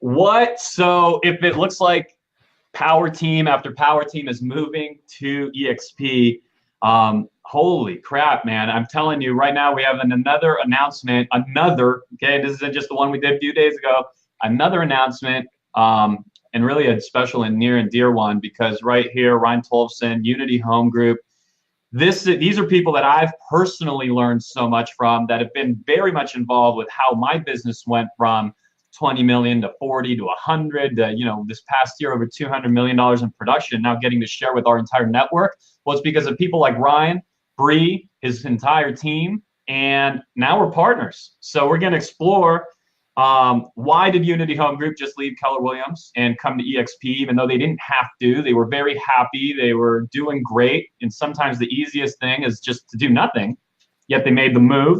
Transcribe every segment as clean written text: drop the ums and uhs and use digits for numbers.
What? So if it looks like power team after power team is moving to eXp, holy crap, man. I'm telling you right now, we have another announcement, okay, this isn't just the one we did a few days ago, another announcement, and really a special and near and dear one, because right here, Ryan Tolfson, Unity Home Group, these are people that I've personally learned so much from, that have been very much involved with how my business went from 20 million to 40 to 100 to, this past year over $200 million in production, now getting to share with our entire network. Well, it's because of people like Ryan, Bree, his entire team, and now we're partners. So we're going to explore why did Unity Home Group just leave Keller Williams and come to eXp, even though they didn't have to. They were very happy. They were doing great. And sometimes the easiest thing is just to do nothing, yet they made the move.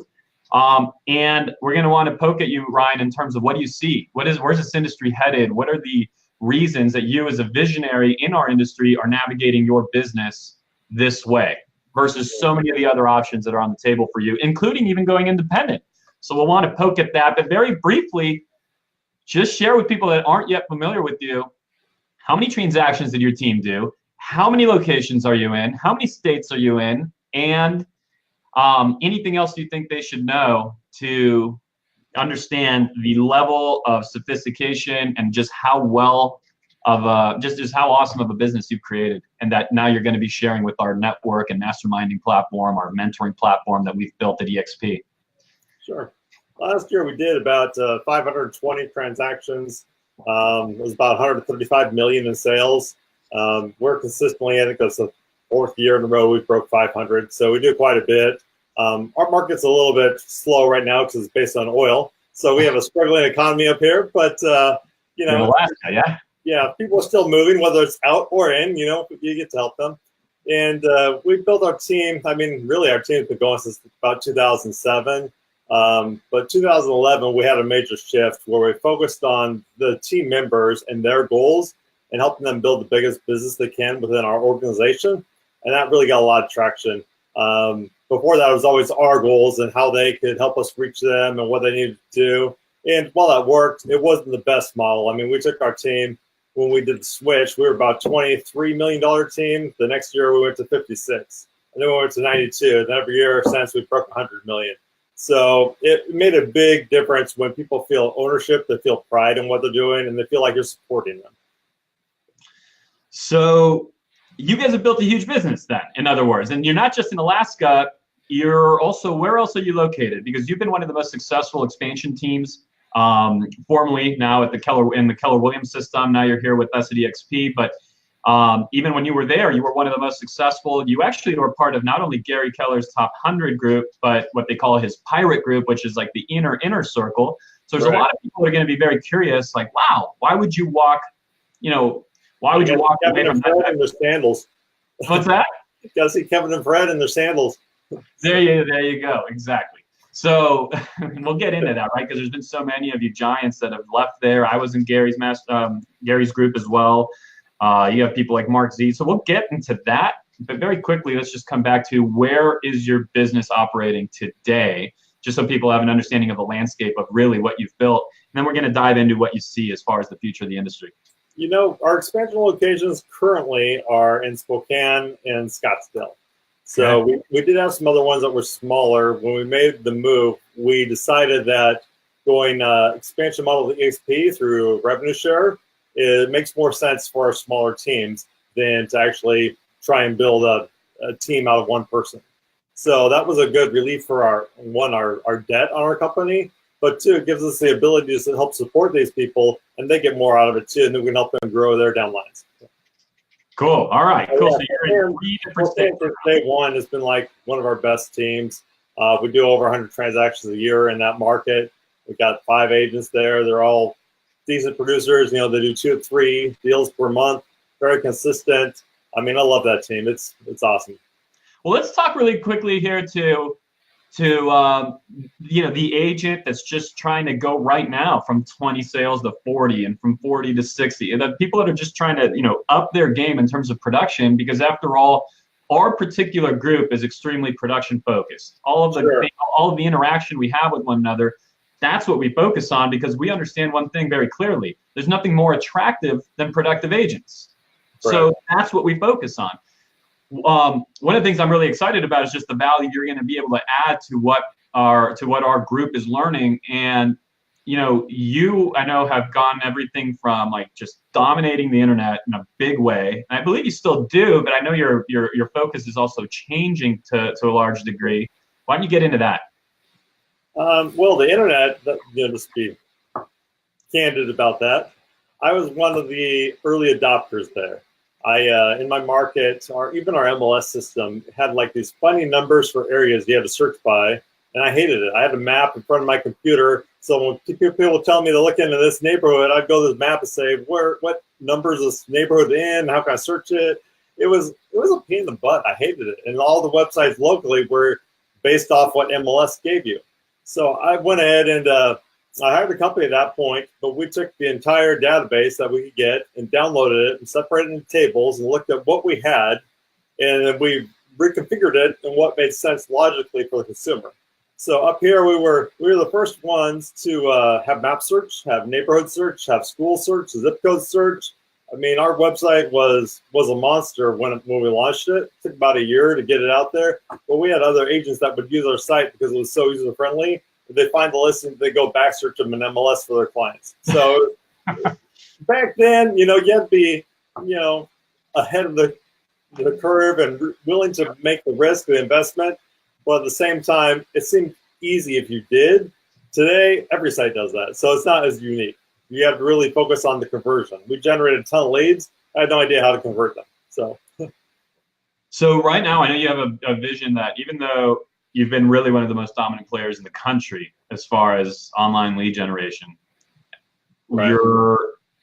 And we're going to want to poke at you, Ryan, in terms of what do you see? Where's this industry headed? What are the reasons that you as a visionary in our industry are navigating your business this way versus so many of the other options that are on the table for you, including even going independent? So we'll want to poke at that, but very briefly, just share with people that aren't yet familiar with you, how many transactions did your team do? How many locations are you in? How many states are you in? And anything else you think they should know to understand the level of sophistication and just how well of just how awesome of a business you've created, and that now you're going to be sharing with our network and masterminding platform, our mentoring platform that we've built at eXp. Sure. Last year we did about 520 transactions. It was about 135 million in sales. We're consistently, I think that's the fourth year in a row we've broke 500. So we do quite a bit. Our market's a little bit slow right now because it's based on oil. So we have a struggling economy up here, but in Alaska, yeah, people are still moving, whether it's out or in, you get to help them. And we built our team. I mean, really our team's been going since about 2007. But 2011, we had a major shift where we focused on the team members and their goals and helping them build the biggest business they can within our organization. And that really got a lot of traction. Before that, it was always our goals and how they could help us reach them and what they needed to do. And while that worked, it wasn't the best model. I mean, we took our team, when we did the switch, we were about $23 million team. The next year, we went to 56. And then we went to 92. And every year since, we broke 100 million. So it made a big difference when people feel ownership, they feel pride in what they're doing, and they feel like you're supporting them. So you guys have built a huge business then, in other words, and you're not just in Alaska, you're also, where else are you located? Because you've been one of the most successful expansion teams, formerly now in the Keller Williams system. Now you're here with us at eXp, but even when you were there, you were one of the most successful. You actually were part of not only Gary Keller's top 100 group, but what they call his pirate group, which is like the inner circle. So there's a lot of people who are going to be very curious, like, wow, why would you walk, why would you walk away from that? In their sandals. What's that? You got to see Kevin and Fred in their sandals. There you go. Exactly. So we'll get into that, right? Because there's been so many of you giants that have left there. I was in Gary's group as well. You have people like Mark Z. So we'll get into that. But very quickly, let's just come back to where is your business operating today, just so people have an understanding of the landscape of really what you've built. And then we're going to dive into what you see as far as the future of the industry. Our expansion locations currently are in Spokane and Scottsdale. So we did have some other ones that were smaller. When we made the move, we decided that going expansion model to eXp through revenue share, it makes more sense for our smaller teams than to actually try and build a team out of one person. So that was a good relief for our debt on our company, but two, it gives us the ability to help support these people and they get more out of it too, and then we can help them grow their downlines. Cool. All right. Cool. Yeah, so you're in 3 different states. Day one has been like one of our best teams. We do over 100 transactions a year in that market. We've got 5 agents there. They're all decent producers. They do 2 to 3 deals per month. Very consistent. I mean, I love that team. It's awesome. Well, let's talk really quickly here to the agent that's just trying to go right now from 20 sales to 40 and from 40 to 60. And the people that are just trying to up their game in terms of production, because after all, our particular group is extremely production focused. All of the interaction we have with one another that's what we focus on, because we understand one thing very clearly. There's nothing more attractive than productive agents. Right. So that's what we focus on. One of the things I'm really excited about is just the value you're going to be able to add to what our group is learning. And you, I know, have gone everything from like just dominating the internet in a big way. And I believe you still do, but I know your focus is also changing to a large degree. Why don't you get into that? Well, the internet, just be candid about that. I was one of the early adopters there. In my market, or even our MLS system had like these funny numbers for areas you had to search by, and I hated it. I had a map in front of my computer, so when people tell me to look into this neighborhood, I'd go to the map and say, what number is this neighborhood in? How can I search it? It was a pain in the butt. I hated it, and all the websites locally were based off what MLS gave you. So I went ahead and I hired a company at that point, but we took the entire database that we could get and downloaded it and separated it into tables and looked at what we had, and then we reconfigured it and what made sense logically for the consumer. So up here, we were the first ones to have map search, have neighborhood search, have school search, zip code search. I mean, our website was a monster when we launched it. It took about a year to get it out there, but we had other agents that would use our site because it was so user-friendly. If they find the listing, they go back search them in MLS for their clients. So back then, you had to be, ahead of the curve and willing to make the risk, the investment. But at the same time, it seemed easy if you did. Today, every site does that, so it's not as unique. You have to really focus on the conversion. We generated a ton of leads. I had no idea how to convert them. So right now, I know you have a vision that even though you've been really one of the most dominant players in the country as far as online lead generation, right.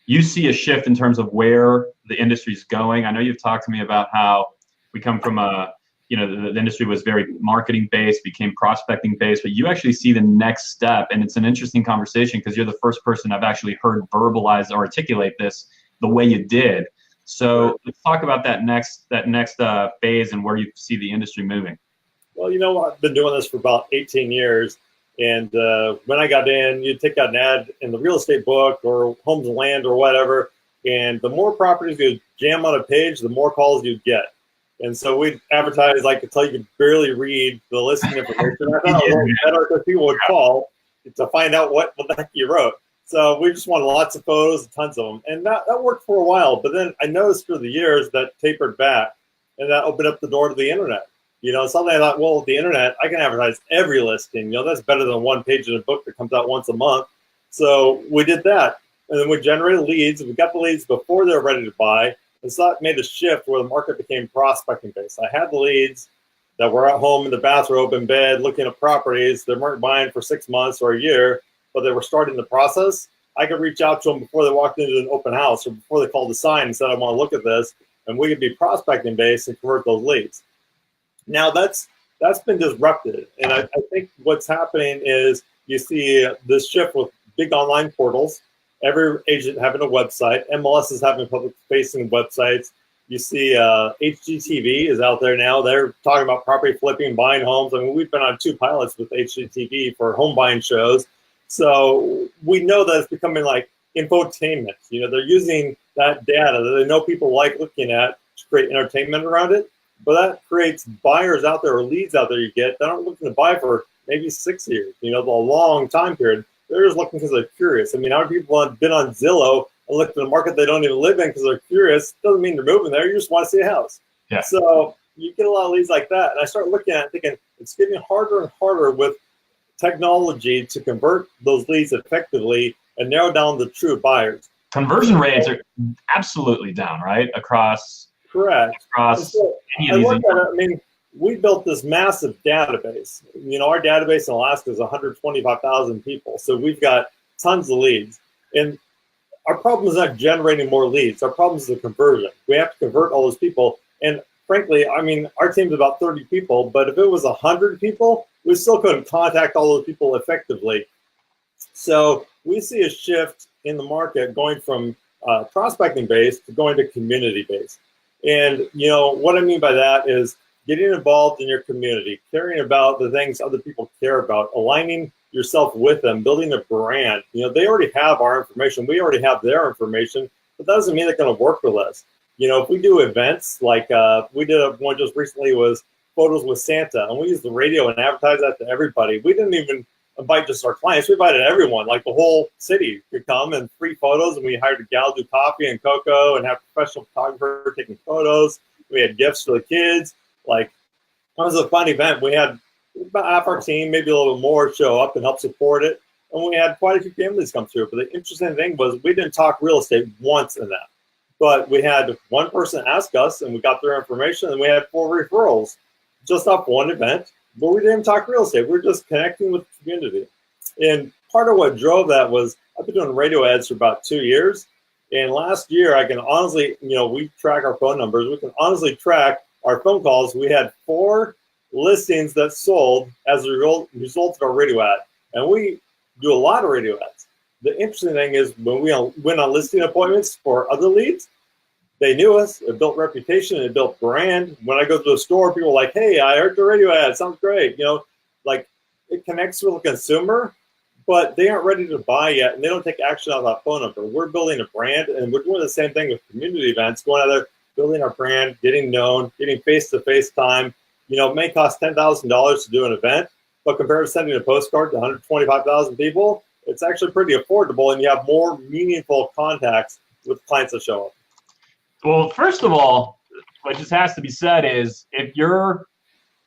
You see a shift in terms of where the industry's going. I know you've talked to me about how we come from the industry was very marketing based, became prospecting based, but you actually see the next step. And it's an interesting conversation because you're the first person I've actually heard verbalize or articulate this the way you did. So let's talk about that next phase and where you see the industry moving. Well, I've been doing this for about 18 years. And when I got in, you'd take out an ad in the real estate book or Homes and Land or whatever. And the more properties you jam on a page, the more calls you'd get. And so we'd advertise like until you could barely read the listing information. I thought it was better because people would call to find out what the heck you wrote. So we just wanted lots of photos, tons of them. And that worked for a while. But then I noticed through the years that tapered back, and that opened up the door to the internet. Suddenly I thought, well, the internet, I can advertise every listing. That's better than one page in a book that comes out once a month. So we did that. And then we generated leads. We got the leads before they were ready to buy. And so that made a shift where the market became prospecting based. I had the leads that were at home in the bathrobe in bed looking at properties. They weren't buying for 6 months or a year, but they were starting the process. I could reach out to them before they walked into an open house or before they called the sign and said, I want to look at this. And we could be prospecting based and convert those leads. Now that's been disrupted. And I think what's happening is you see this shift with big online portals. Every agent having a website. MLS is having public-facing websites. You see HGTV is out there now. They're talking about property flipping, buying homes. I mean, we've been on 2 pilots with HGTV for home buying shows. So we know that it's becoming like infotainment. They're using that data that they know people like looking at to create entertainment around it. But that creates buyers out there or leads out there you get that aren't looking to buy for maybe 6 years, the long time period. They're just looking because they're curious. I mean, how many people have been on Zillow and looked at a market they don't even live in because they're curious? Doesn't mean they're moving there. You just want to see a house. Yeah. So you get a lot of leads like that. And I start looking at it thinking it's getting harder and harder with technology to convert those leads effectively and narrow down the true buyers. Conversion rates are absolutely down, right? Correct. So I look at it, I mean, we built this massive database. Our database in Alaska is 125,000 people. So we've got tons of leads. And our problem is not generating more leads. Our problem is the conversion. We have to convert all those people. And frankly, I mean, our team's about 30 people, but if it was 100 people, we still couldn't contact all those people effectively. So we see a shift in the market going from prospecting based to going to community based. And what I mean by that is getting involved in your community, caring about the things other people care about, aligning yourself with them, building a brand. They already have our information. We already have their information, but that doesn't mean they're going to work with us. If we do events like we did one just recently was photos with Santa, and we used the radio and advertised that to everybody. We didn't even invite just our clients. We invited everyone, like the whole city could come and free photos. And we hired a gal to do coffee and cocoa and have a professional photographer taking photos. We had gifts for the kids. Like, it was a fun event. We had about half our team, maybe a little bit more, show up and help support it. And we had quite a few families come through. But the interesting thing was we didn't talk real estate once in that. But we had one person ask us, and we got their information, and we had 4 referrals just off one event. But we didn't talk real estate. We were just connecting with the community. And part of what drove that was I've been doing radio ads for about 2 years. And last year, I can honestly, we track our phone numbers. We can honestly track our phone calls. We had 4 listings that sold as a result of our radio ad. And we do a lot of radio ads. The interesting thing is when we went on listing appointments for other leads, they knew us. It built reputation. It built brand. When I go to the store, people are like, hey, I heard the radio ad. Sounds great. Like it connects with the consumer, but they aren't ready to buy yet, and they don't take action on that phone number. We're building a brand, and we're doing the same thing with community events, going out there, building our brand, getting known, getting face-to-face time. It may cost $10,000 to do an event, but compared to sending a postcard to 125,000 people, it's actually pretty affordable, and you have more meaningful contacts with clients that show up. Well, first of all, what just has to be said is if you're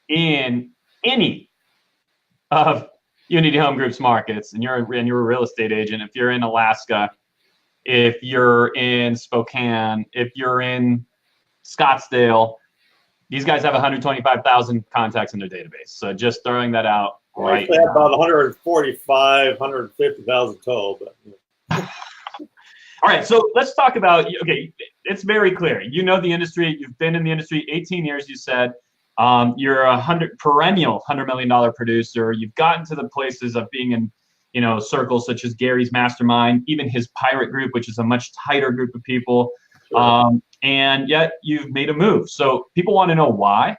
in any of Unity Home Group's markets and you're a real estate agent, if you're in Alaska, if you're in Spokane, if you're in Scottsdale, these guys have 125,000 contacts in their database. So just throwing that out right now. They have about 145, 150,000 total. But, All right, so let's talk about, okay, it's very clear. You know the industry. You've been in the industry 18 years, you said. You're a perennial $100 million producer. You've gotten to the places of being in, circles such as Gary's Mastermind, even his Pirate Group, which is a much tighter group of people. Sure. And yet you've made a move. So people want to know why.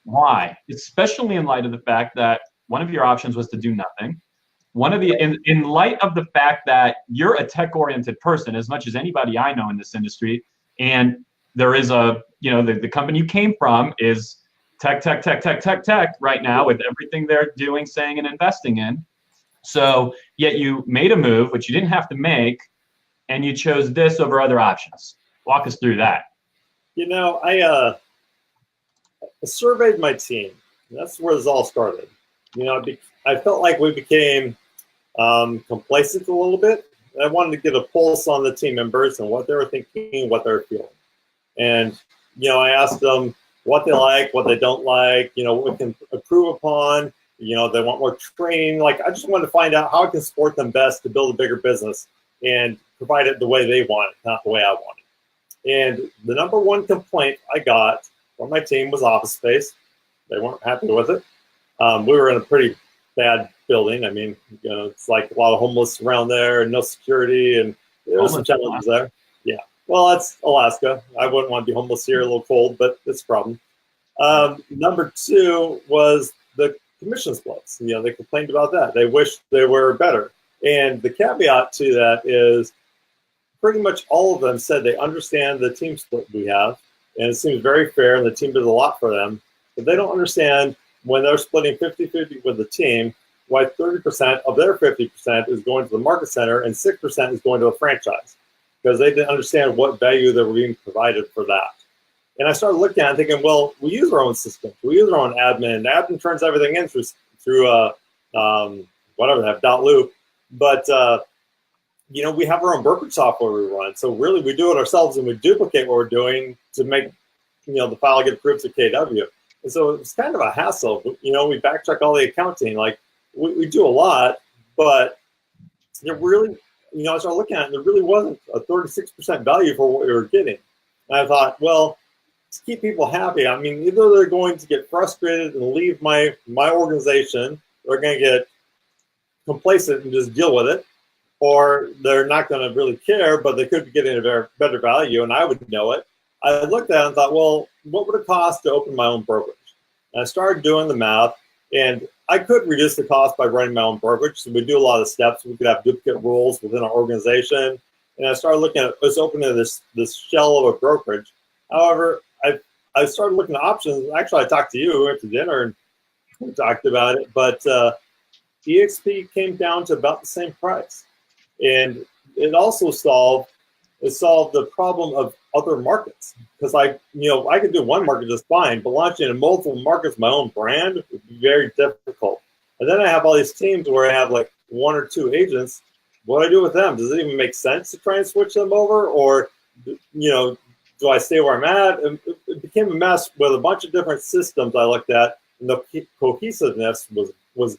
Why? Especially in light of the fact that one of your options was to do nothing. In light of the fact that you're a tech-oriented person as much as anybody I know in this industry, and there is the company you came from is tech right now with everything they're doing, saying, and investing in. So yet you made a move, which you didn't have to make, and you chose this over other options. Walk us through that. I surveyed my team. That's where this all started. I felt like we became complacent a little bit. I wanted to get a pulse on the team members and what they were thinking, what they were feeling. And, I asked them what they like, what they don't like, what we can improve upon. They want more training. Like, I just wanted to find out how I can support them best to build a bigger business and provide it the way they want it, not the way I want it. And the number one complaint I got from my team was office space. They weren't happy with it. We were in a pretty bad building. I mean, it's like a lot of homeless around there and no security, and there was some challenges there. Yeah. Well, that's Alaska. I wouldn't want to be homeless here, a little cold, but it's a problem. Number 2 was the commission splits. They complained about that. They wished they were better. And the caveat to that is pretty much all of them said they understand the team split we have, and it seems very fair, and the team does a lot for them, but they don't understand when they're splitting 50-50 with the team, why 30% of their 50% is going to the market center and 6% is going to a franchise, because they didn't understand what value they were being provided for that. And I started looking at it thinking, well, we use our own system. We use our own admin. The admin turns everything in through whatever they have, .loop. But, we have our own brokerage software we run. So really, we do it ourselves, and we duplicate what we're doing to make, the file get approved to KW. And so it's kind of a hassle. We backtrack all the accounting. Like, we do a lot, but there really, I started looking at it, and there really wasn't a 36% value for what we were getting. And I thought, well, to keep people happy, I mean, either they're going to get frustrated and leave my organization, they're going to get complacent and just deal with it, or they're not going to really care, but they could be getting a better value, and I would know it. I looked at it and thought, well, what would it cost to open my own brokerage? And I started doing the math, And I could reduce the cost by running my own brokerage. So we do a lot of steps. We could have duplicate roles within our organization. And I started looking at us opening this shell of a brokerage. However, I started looking at options. Actually, I talked to you. We went to dinner and we talked about it. But eXp came down to about the same price. And it also solved the problem of other markets. Because I could do one market just fine, but launching in multiple markets, my own brand, would be very difficult. And then I have all these teams where I have like one or two agents. What do I do with them? Does it even make sense to try and switch them over? Or, do I stay where I'm at? And it became a mess with a bunch of different systems I looked at, and the cohesiveness was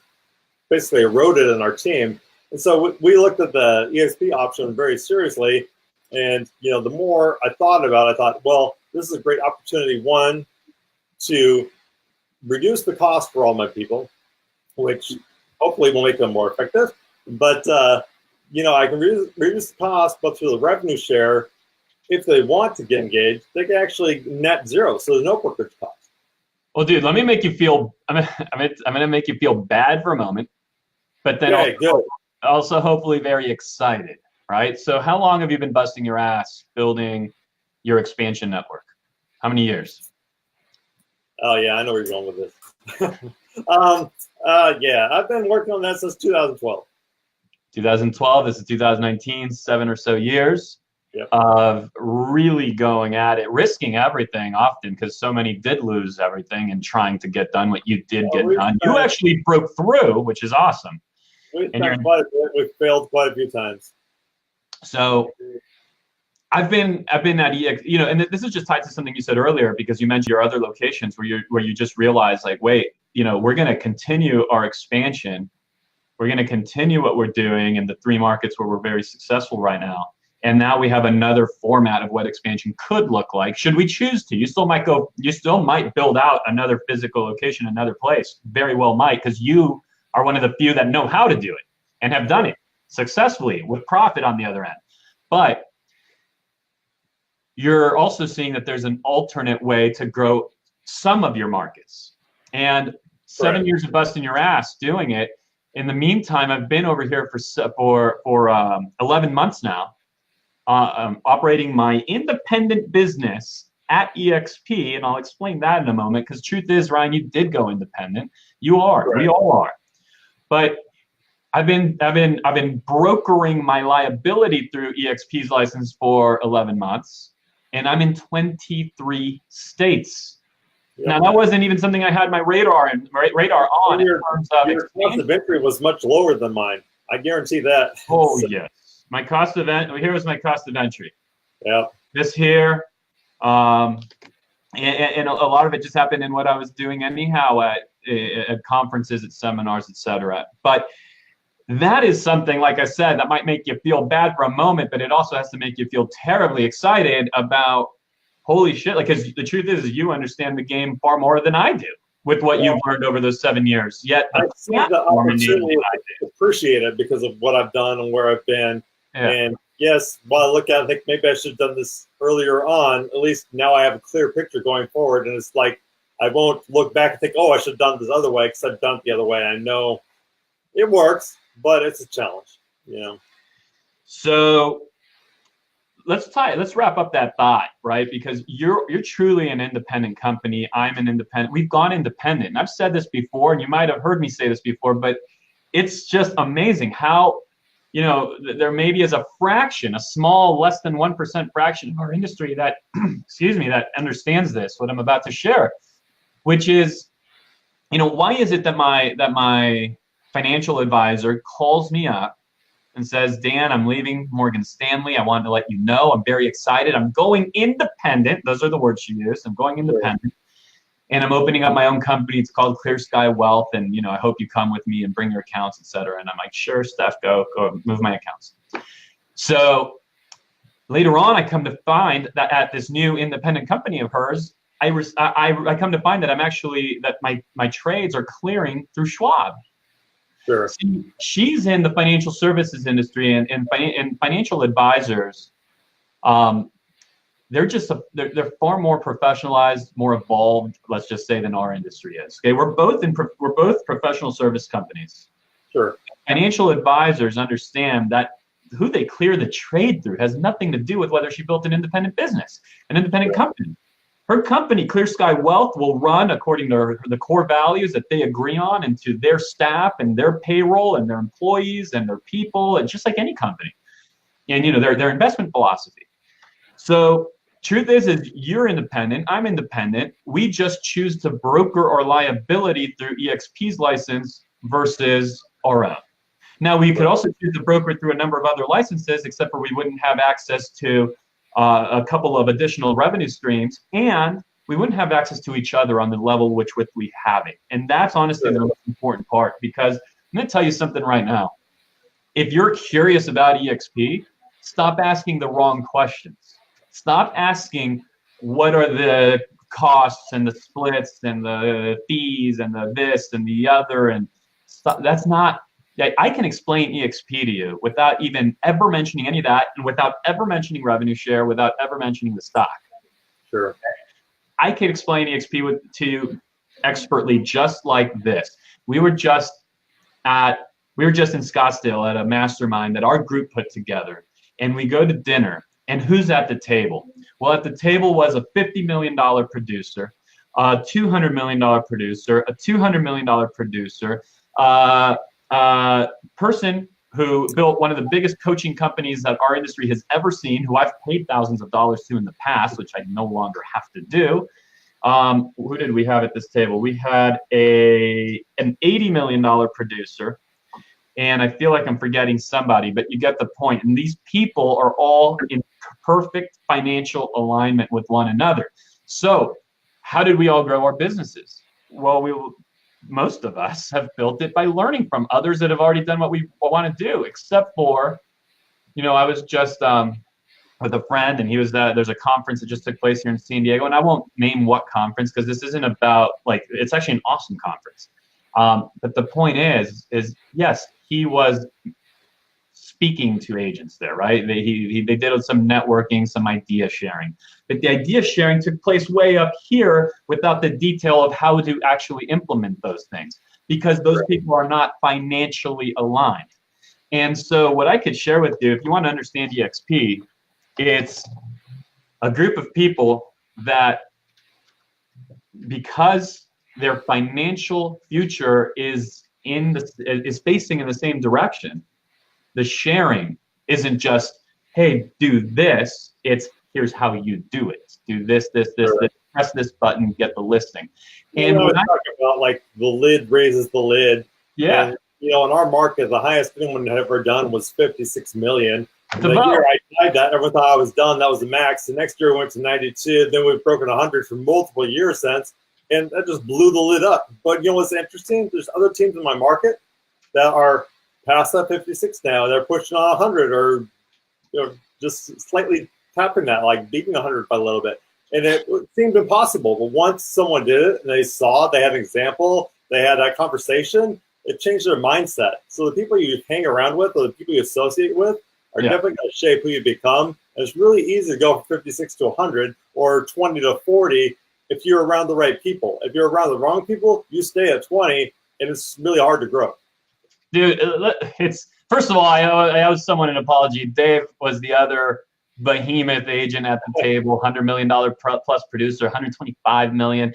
basically eroded in our team. And so we looked at the eXp option very seriously. And, the more I thought about it, I thought, well, this is a great opportunity, one, to reduce the cost for all my people, which hopefully will make them more effective. But, I can reduce the cost, but through the revenue share, if they want to get engaged, they can actually net zero. So there's no brokerage cost. Well, dude, let me make you feel, I'm going to make you feel bad for a moment, but then also hopefully very excited. Right. So how long have you been busting your ass building your expansion network? How many years? Oh, yeah, I know where you're going with this. Yeah, I've been working on that since 2012. 2012, this is 2019, 7 or so years of really going at it, risking everything often because so many did lose everything and trying to get done what you did get done. You actually broke through, which is awesome. We've failed quite a few times. So I've been at EX, and this is just tied to something you said earlier because you mentioned your other locations where you just realize like, wait, we're going to continue our expansion. We're going to continue what we're doing in the 3 markets where we're very successful right now. And now we have another format of what expansion could look like. Should we choose to, you still might build out another physical location, another place. Very well might, because you are one of the few that know how to do it and have done it successfully with profit on the other end. But you're also seeing that there's an alternate way to grow some of your markets. And 7 years of busting your ass doing it. In the meantime, I've been over here for 11 months now, operating my independent business at eXp, and I'll explain that in a moment. Because truth is, Ryan, you did go independent. You are. Right. We all are. But I've been brokering my liability through eXp's license for 11 months, and I'm in 23 states. Yep. Now that wasn't even something I had my radar on. Your cost of entry was much lower than mine. I guarantee that. Oh yes, my cost of entry. Here was my cost of entry. Yeah. This here, and a lot of it just happened in what I was doing anyhow at conferences, at seminars, etc. But that is something, like I said, that might make you feel bad for a moment, but it also has to make you feel terribly excited about, holy shit, like, because the truth is you understand the game far more than I do with what you've learned over those 7 years. Yet I see the opportunity to appreciate it because of what I've done and where I've been. Yeah. And yes, while I look at it, I think maybe I should have done this earlier on. At least now I have a clear picture going forward. And it's like, I won't look back and think, oh, I should have done this other way because I've done it the other way. I know it works, but it's a challenge, So let's wrap up that thought, right? Because you're truly an independent company. I'm an independent. We've gone independent. And I've said this before, and you might have heard me say this before, but it's just amazing how, there maybe is a fraction, a small, less than 1% fraction of our industry that, that understands this, what I'm about to share, which is, why is it that my financial advisor calls me up and says, Dan, I'm leaving Morgan Stanley. I wanted to let you know I'm very excited. I'm going independent. Those are the words she used. I'm going independent. And I'm opening up my own company. It's called Clear Sky Wealth. And, I hope you come with me and bring your accounts, et cetera. And I'm like, sure, Steph, go move my accounts. So later on, I come to find that at this new independent company of hers, I come to find that my trades are clearing through Schwab. Sure. She's in the financial services industry, and financial advisors they're far more professionalized, more evolved, let's just say, than our industry is. Okay, we're both professional service companies. Sure. Financial advisors understand that who they clear the trade through has nothing to do with whether she built an independent business, an independent company. Her company, Clear Sky Wealth, will run according to the core values that they agree on, and to their staff and their payroll and their employees and their people, and just like any company, and their investment philosophy. So truth is you're independent, I'm independent. We just choose to broker our liability through eXp's license versus our own. Now, we could also choose to broker through a number of other licenses, except for we wouldn't have access to a couple of additional revenue streams, and we wouldn't have access to each other on the level which we have it. And that's honestly the most important part, because I'm going to tell you something right now. If you're curious about eXp, stop asking the wrong questions. Stop asking what are the costs and the splits and the fees and the this and the other, and stop. That's not. I can explain eXp to you without even ever mentioning any of that, and without ever mentioning revenue share, without ever mentioning the stock. Sure. I can explain eXp to you expertly, just like this. We were just in Scottsdale at a mastermind that our group put together, and we go to dinner. And who's at the table? Well, at the table was a $50 million producer, a $200 million producer, a $200 million producer, person who built one of the biggest coaching companies that our industry has ever seen, who I've paid thousands of dollars to in the past, which I no longer have to do. Who did we have at this table? We had an $80 million producer, and I feel like I'm forgetting somebody, but you get the point. And these people are all in perfect financial alignment with one another. So how did we all grow our businesses? Well, most of us have built it by learning from others that have already done what we want to do, except for, I was just with a friend, and he was there's a conference that just took place here in San Diego, and I won't name what conference because this isn't about, it's actually an awesome conference. But the point is yes, he was speaking to agents there, right? They did some networking, some idea sharing. But the idea sharing took place way up here without the detail of how to actually implement those things, because those people are not financially aligned. And so what I could share with you, if you want to understand eXp, it's a group of people that, because their financial future is facing in the same direction, the sharing isn't just, hey, do this. It's, here's how you do it. Do this, press this button, get the listing. And when I talk about the lid raises the lid. Yeah. And, in our market, the highest anyone had ever done was 56 million. The year I tried that, everyone thought I was done. That was the max. The next year we went to 92. Then we've broken 100 for multiple years since. And that just blew the lid up. But what's interesting? There's other teams in my market that are past that 56 now. They're pushing on 100, or just slightly tapping that, beating 100 by a little bit. And it seemed impossible. But once someone did it and they saw, they had an example, they had that conversation, it changed their mindset. So the people you hang around with, or the people you associate with, are definitely going to shape who you become. And it's really easy to go from 56 to 100 or 20 to 40 if you're around the right people. If you're around the wrong people, you stay at 20, and it's really hard to grow. Dude, it's, first of all, I owe someone an apology. Dave was the other behemoth agent at the table, $100 million plus producer, $125 million.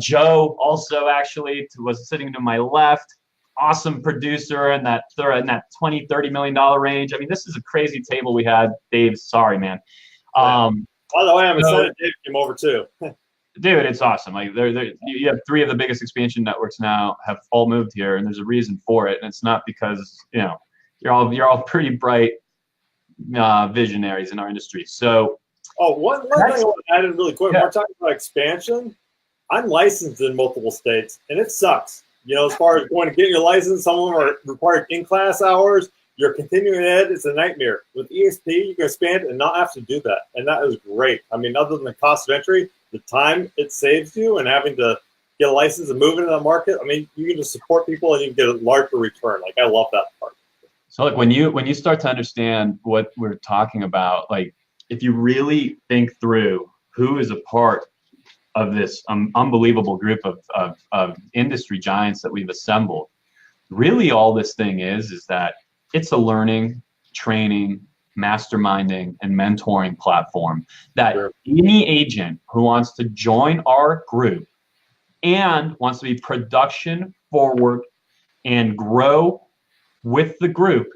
Joe also actually was sitting to my left. Awesome producer in that $20, $30 million range. I mean, this is a crazy table we had. Dave, sorry, man. By the way, I'm excited Dave came over too. Dude, it's awesome. You have 3 of the biggest expansion networks now have all moved here, and there's a reason for it. And it's not because you're all pretty bright visionaries in our industry. So, one thing I want to add in really quick. We're talking about expansion. I'm licensed in multiple states, and it sucks. As far as going to get your license, some of them are required in-class hours. Your continuing ed is a nightmare. With eXp, you can expand and not have to do that, and that is great. I mean, other than the cost of entry, the time it saves you and having to get a license and move into that market, I mean, you can just support people and you can get a larger return. I love that part. So look, when you start to understand what we're talking about, if you really think through who is a part of this unbelievable group of industry giants that we've assembled, really all this thing is that it's a learning, training, masterminding, and mentoring platform that any agent who wants to join our group and wants to be production forward and grow with the group,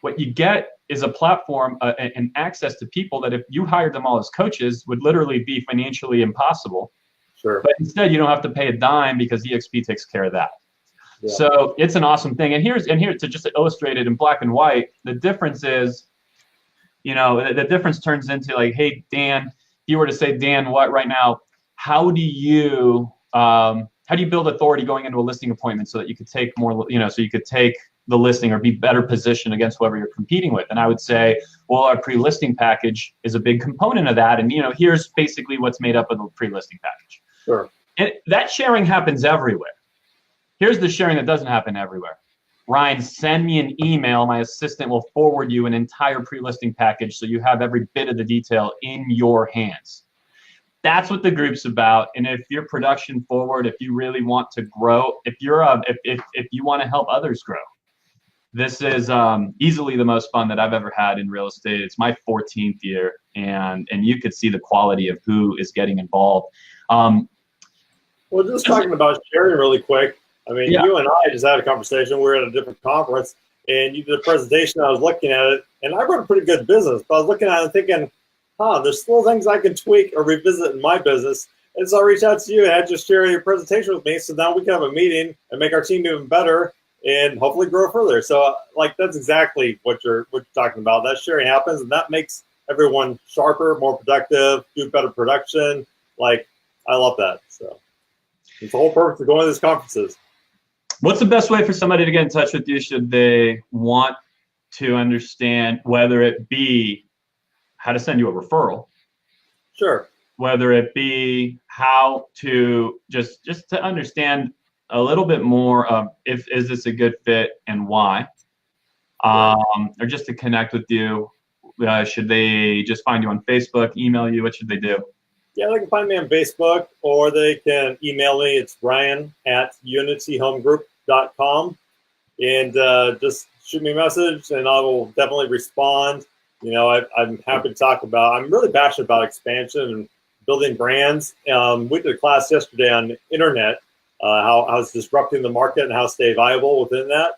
what you get is a platform and access to people that if you hired them all as coaches would literally be financially impossible. Sure. But instead you don't have to pay a dime because eXp takes care of that. Yeah. So it's an awesome thing. And here to just illustrate it in black and white, the difference is, you know, the difference turns into like, hey, Dan, if you were to say, Dan, what right now, how do you build authority going into a listing appointment so that you could take more, you know, so you could take the listing or be better positioned against whoever you're competing with? And I would say, well, our pre-listing package is a big component of that. And, you know, here's basically what's made up of the pre-listing package. Sure. And that sharing happens everywhere. Here's the sharing that doesn't happen everywhere. Ryan, send me an email. My assistant will forward you an entire pre-listing package so you have every bit of the detail in your hands. That's what the group's about. And if you're production forward, if you really want to grow, if you want to help others grow, this is easily the most fun that I've ever had in real estate. It's my 14th year, and you could see the quality of who is getting involved. Well, just talking about sharing really quick. I mean, you and I just had a conversation. We were at a different conference, and you did a presentation. I was looking at it, and I run a pretty good business, but I was looking at it and thinking, there's still things I can tweak or revisit in my business. And so I reached out to you and had you share your presentation with me. So now we can have a meeting and make our team even better and hopefully grow further. So like, that's exactly what you're talking about. That sharing happens, and that makes everyone sharper, more productive, do better production. Like, I love that. So it's the whole purpose of going to these conferences. What's the best way for somebody to get in touch with you should they want to understand, whether it be how to send you a referral? Sure. Whether it be how to just to understand a little bit more of is this a good fit and why, or just to connect with you. Should they just find you on Facebook, email you? What should they do? Yeah, they can find me on Facebook, or they can email me. It's Ryan@unityhomegroup.com, and just shoot me a message, and I will definitely respond. You know, I'm happy to talk about. I'm really passionate about expansion and building brands. We did a class yesterday on the internet, how it's disrupting the market and how to stay viable within that.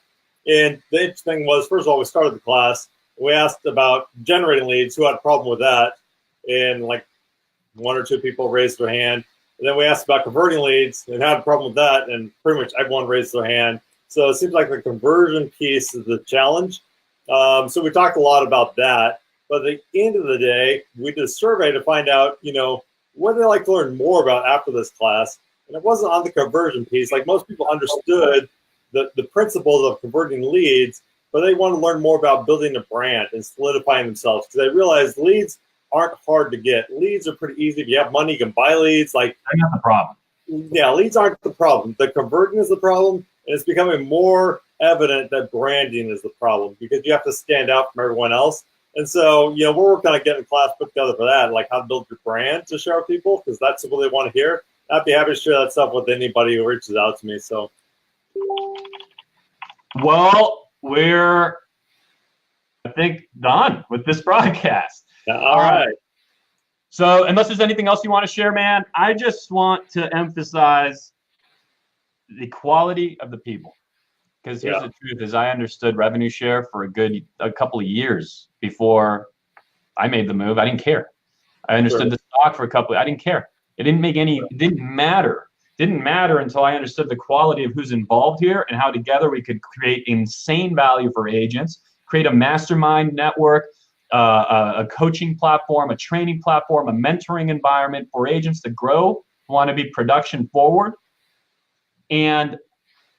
And the interesting thing was, first of all, we started the class. We asked about generating leads, who had a problem with that, and like 1 or 2 people raised their hand. And then we asked about converting leads and had a problem with that, and pretty much everyone raised their hand. So it seems like the conversion piece is the challenge. So we talked a lot about that. But at the end of the day, we did a survey to find out, you know, what they like to learn more about after this class. And it wasn't on the conversion piece. Like, most people understood the principles of converting leads, but they want to learn more about building a brand and solidifying themselves, because they realized leads aren't hard to get. Leads are pretty easy. If you have money, you can buy leads. Like, that's not the problem. Yeah, leads aren't the problem. The converting is the problem, and it's becoming more evident that branding is the problem, because you have to stand out from everyone else. And so, you know, we're working on getting a class put together for that, like how to build your brand to share with people, because that's what they want to hear. I'd be happy to share that stuff with anybody who reaches out to me. So, well, we're, I think, done with this broadcast. All right. So unless there's anything else you want to share, man, I just want to emphasize the quality of the people. Because here's the truth, is I understood revenue share for a couple of years before I made the move. I didn't care. I understood the stock for I didn't care. It didn't matter. It didn't matter until I understood the quality of who's involved here and how together we could create insane value for agents, create a mastermind network, a coaching platform, a training platform, a mentoring environment for agents to grow, want to be production forward, and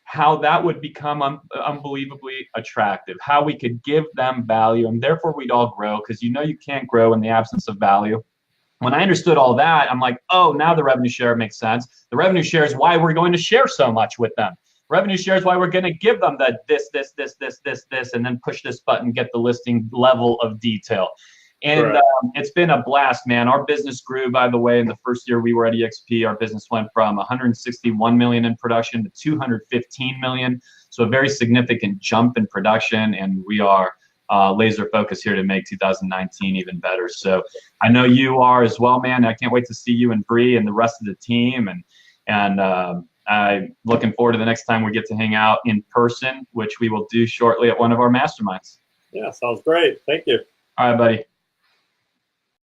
how that would become unbelievably attractive, how we could give them value, and therefore we'd all grow, because you know you can't grow in the absence of value. When I understood all that, I'm like, oh, now the revenue share makes sense. The revenue share is why we're going to share so much with them. Revenue share is why we're going to give them the this, and then push this button, get the listing level of detail. And it's been a blast, man. Our business grew, by the way, in the first year we were at eXp. Our business went from 161 million in production to 215 million. So a very significant jump in production, and we are laser focused here to make 2019 even better. So I know you are as well, man. I can't wait to see you and Bree and the rest of the team, and I'm looking forward to the next time we get to hang out in person, which we will do shortly at one of our masterminds. Yeah, sounds great. Thank you. All right, buddy.